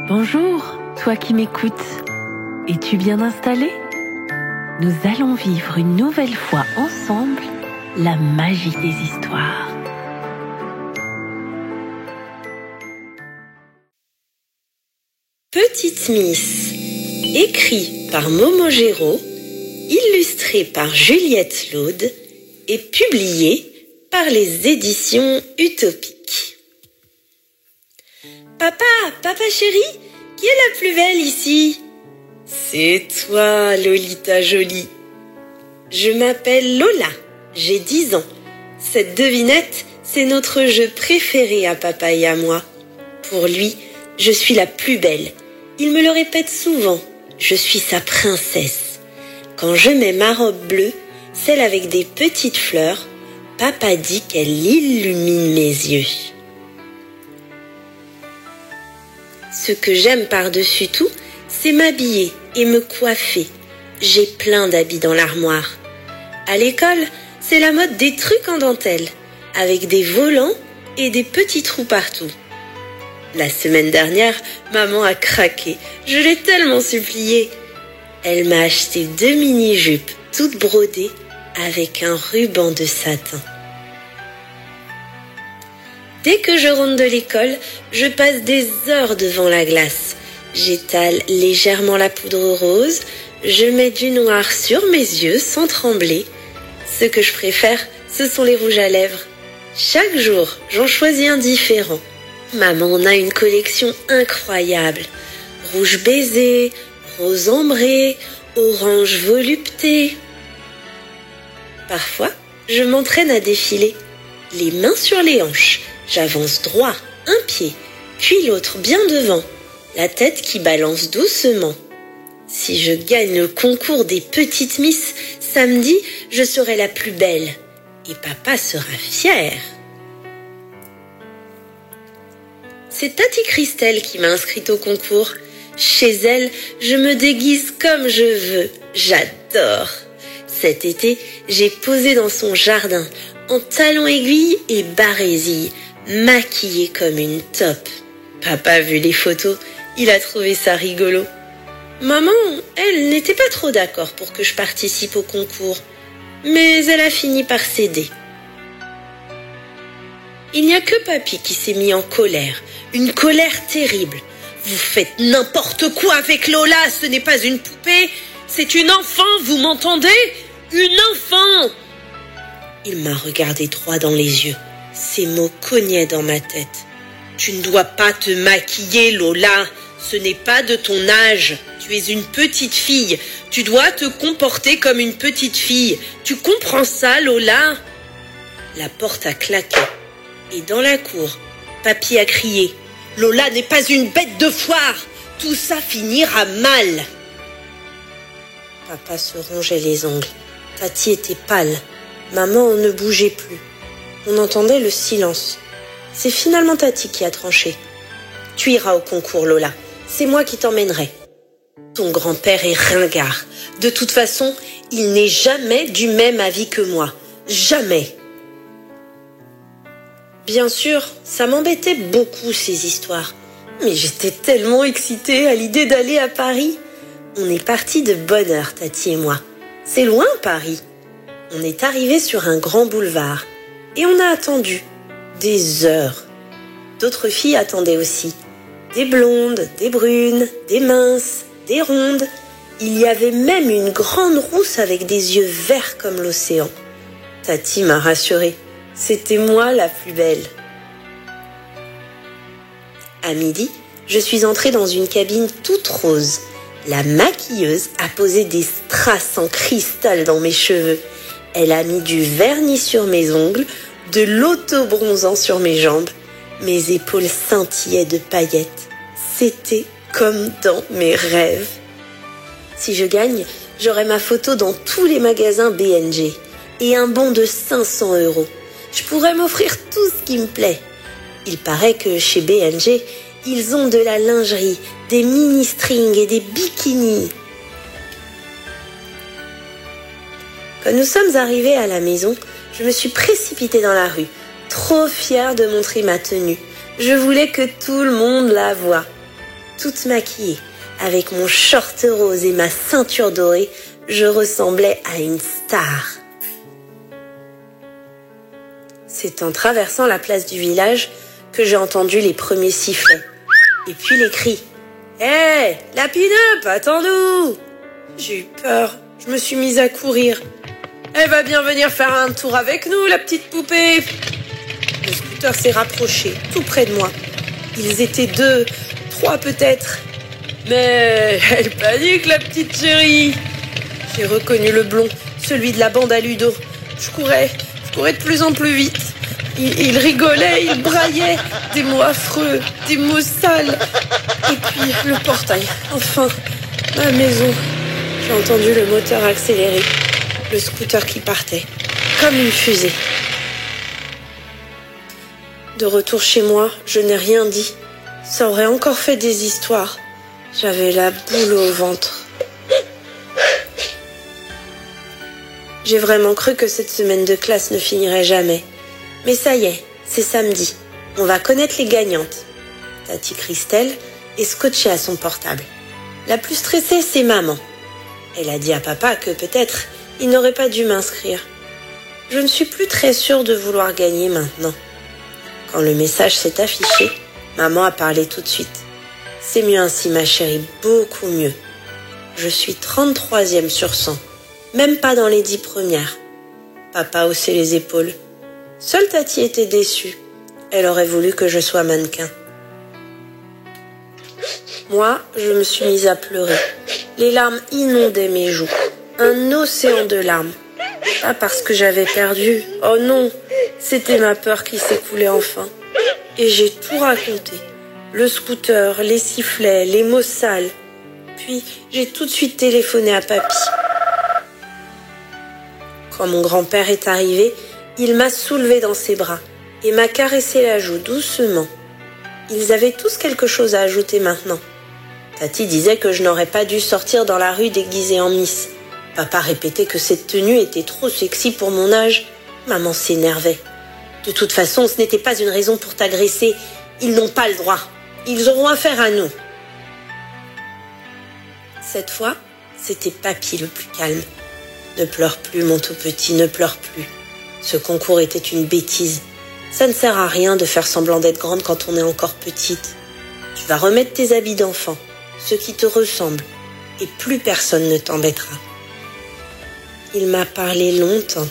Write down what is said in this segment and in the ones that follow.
Bonjour, toi qui m'écoutes. Es-tu bien installé? Nous allons vivre une nouvelle fois ensemble la magie des histoires. Petite Miss, écrit par Momo Géraud, illustré par Juliette Laude et publié par les éditions Utopiques. Papa chéri, qui est la plus belle ici? C'est toi, Lolita jolie. Je m'appelle Lola, j'ai 10 ans. Cette devinette, c'est notre jeu préféré à papa et à moi. Pour lui, je suis la plus belle. Il me le répète souvent, je suis sa princesse. Quand je mets ma robe bleue, celle avec des petites fleurs, papa dit qu'elle illumine mes yeux. Ce que j'aime par-dessus tout, c'est m'habiller et me coiffer. J'ai plein d'habits dans l'armoire. À l'école, c'est la mode des trucs en dentelle, avec des volants et des petits trous partout. La semaine dernière, maman a craqué. Je l'ai tellement suppliée. Elle m'a acheté 2 mini-jupes toutes brodées avec un ruban de satin. Dès que je rentre de l'école, je passe des heures devant la glace. J'étale légèrement la poudre rose, je mets du noir sur mes yeux sans trembler. Ce que je préfère, ce sont les rouges à lèvres. Chaque jour, j'en choisis un différent. Maman en a une collection incroyable. Rouge baiser, rose ambré, orange volupté. Parfois, je m'entraîne à défiler. Les mains sur les hanches, j'avance droit, un pied, puis l'autre bien devant, la tête qui balance doucement. Si je gagne le concours des petites Miss, samedi, je serai la plus belle. Et papa sera fier. C'est Tati Christelle qui m'a inscrite au concours. Chez elle, je me déguise comme je veux. J'adore. Cet été, j'ai posé dans son jardin, en talons aiguilles et barésilles, maquillée comme une taupe. Papa a vu les photos, il a trouvé ça rigolo. Maman, elle n'était pas trop d'accord pour que je participe au concours, mais elle a fini par céder. Il n'y a que papy qui s'est mis en colère, une colère terrible. Vous faites n'importe quoi avec Lola, ce n'est pas une poupée, c'est une enfant, vous m'entendez? Une enfant! Il m'a regardé droit dans les yeux. Ces mots cognaient dans ma tête. Tu ne dois pas te maquiller, Lola. Ce n'est pas de ton âge. Tu es une petite fille. Tu dois te comporter comme une petite fille. Tu comprends ça, Lola? La porte a claqué. Et dans la cour, papy a crié. Lola n'est pas une bête de foire. Tout ça finira mal. Papa se rongeait les ongles. Tati était pâle. Maman ne bougeait plus. On entendait le silence. C'est finalement Tati qui a tranché. Tu iras au concours, Lola. C'est moi qui t'emmènerai. Ton grand-père est ringard. De toute façon, il n'est jamais du même avis que moi. Jamais. Bien sûr, ça m'embêtait beaucoup ces histoires. Mais j'étais tellement excitée à l'idée d'aller à Paris. On est partis de bonne heure, Tati et moi. C'est loin, Paris. On est arrivé sur un grand boulevard et on a attendu des heures. D'autres filles attendaient aussi. Des blondes, des brunes, des minces, des rondes. Il y avait même une grande rousse avec des yeux verts comme l'océan. Tati m'a rassurée. C'était moi la plus belle. À midi, je suis entrée dans une cabine toute rose. La maquilleuse a posé des strass en cristal dans mes cheveux. Elle a mis du vernis sur mes ongles, de l'auto-bronzant sur mes jambes. Mes épaules scintillaient de paillettes. C'était comme dans mes rêves. Si je gagne, j'aurai ma photo dans tous les magasins B&G et un bon de 500 €. Je pourrais m'offrir tout ce qui me plaît. Il paraît que chez B&G, ils ont de la lingerie, des mini-strings et des bikinis. Quand nous sommes arrivés à la maison, je me suis précipitée dans la rue, trop fière de montrer ma tenue. Je voulais que tout le monde la voie. Toute maquillée, avec mon short rose et ma ceinture dorée, je ressemblais à une star. C'est en traversant la place du village que j'ai entendu les premiers sifflets. Et puis les cris. « Hé, la pin-up, attends-nous !» J'ai eu peur, je me suis mise à courir. « Elle va bien venir faire un tour avec nous, la petite poupée !» Le scooter s'est rapproché, tout près de moi. Ils étaient 2, 3 peut-être. Mais elle panique, la petite chérie. J'ai reconnu le blond, celui de la bande à Ludo. Je courais de plus en plus vite. Il rigolait, il braillait, des mots affreux, des mots sales. Et puis le portail, enfin, ma maison. J'ai entendu le moteur accélérer, le scooter qui partait, comme une fusée. De retour chez moi, je n'ai rien dit. Ça aurait encore fait des histoires. J'avais la boule au ventre. J'ai vraiment cru que cette semaine de classe ne finirait jamais. Mais ça y est, c'est samedi. On va connaître les gagnantes. Tati Christelle est scotchée à son portable. La plus stressée, c'est maman. Elle a dit à papa que peut-être il n'aurait pas dû m'inscrire. Je ne suis plus très sûre de vouloir gagner maintenant. Quand le message s'est affiché, maman a parlé tout de suite. C'est mieux ainsi, ma chérie, beaucoup mieux. Je suis 33e sur 100, même pas dans les 10 premières. Papa haussait les épaules. Seule Tati était déçue. Elle aurait voulu que je sois mannequin. Moi, je me suis mise à pleurer. Les larmes inondaient mes joues. Un océan de larmes. Pas parce que j'avais perdu. Oh non, c'était ma peur qui s'écoulait enfin. Et j'ai tout raconté. Le scooter, les sifflets, les mots sales. Puis, j'ai tout de suite téléphoné à papy. Quand mon grand-père est arrivé, il m'a soulevée dans ses bras et m'a caressé la joue doucement. Ils avaient tous quelque chose à ajouter maintenant. Tati disait que je n'aurais pas dû sortir dans la rue déguisée en Miss. Papa répétait que cette tenue était trop sexy pour mon âge. Maman s'énervait. De toute façon, ce n'était pas une raison pour t'agresser. Ils n'ont pas le droit. Ils auront affaire à nous. Cette fois, c'était papy le plus calme. Ne pleure plus, mon tout petit, ne pleure plus. Ce concours était une bêtise. Ça ne sert à rien de faire semblant d'être grande quand on est encore petite. Tu vas remettre tes habits d'enfant, ceux qui te ressemblent, et plus personne ne t'embêtera. Il m'a parlé longtemps,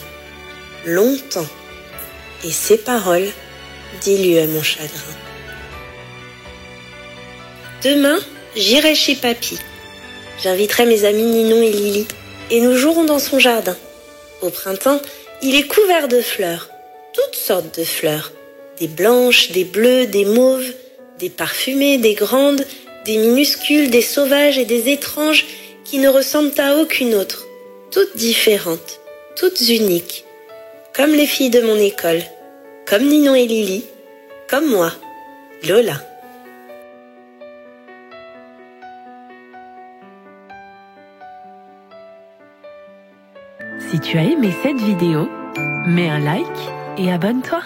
longtemps, et ses paroles diluaient mon chagrin. Demain, j'irai chez papy. J'inviterai mes amis Ninon et Lily, et nous jouerons dans son jardin. Au printemps, il est couvert de fleurs, toutes sortes de fleurs. Des blanches, des bleues, des mauves, des parfumées, des grandes, des minuscules, des sauvages et des étranges qui ne ressemblent à aucune autre. Toutes différentes, toutes uniques. Comme les filles de mon école, comme Ninon et Lily, comme moi, Lola. Si tu as aimé cette vidéo, mets un like et abonne-toi.